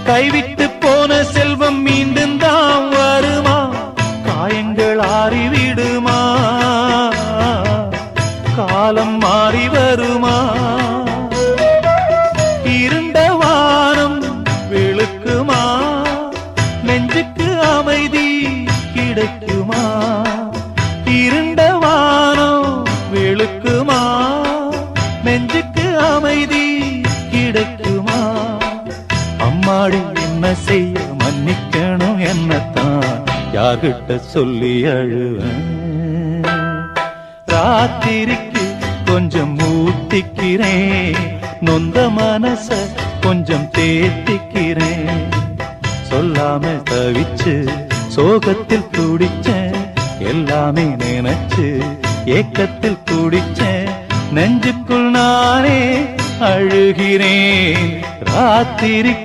கைவிட்டு போன செல்வம் மீண்டும் தான் வருமா? காயங்கள் ஆறிவிடுமா? காலம் மாறி வருமா? இருண்ட வானம் வெளுக்குமா? நெஞ்சுக்கு அமைதி கிடைக்குமா? இருண்ட வானம் வெளுக்குமா? நெஞ்சுக்கு அமைதி கிடைக்குமா? அம்மாடி என்ன செய்ய மன்னிக்கணும் என்னத்தான் யார்கிட்ட சொல்லி அழுவேன்? ராத்திரிக்கு கொஞ்சம் ஊத்திக்கிறேன், நொந்த மனச கொஞ்சம் தேத்திக்கிறேன். சொல்லாம தவிச்சு சோகத்தில் துடிச்சேன், எல்லாமே நினைச்சு ஏக்கத்தில் துடிச்சேன். நெஞ்சுக்குள் நானே அழுகிறேன் ராத்திரி.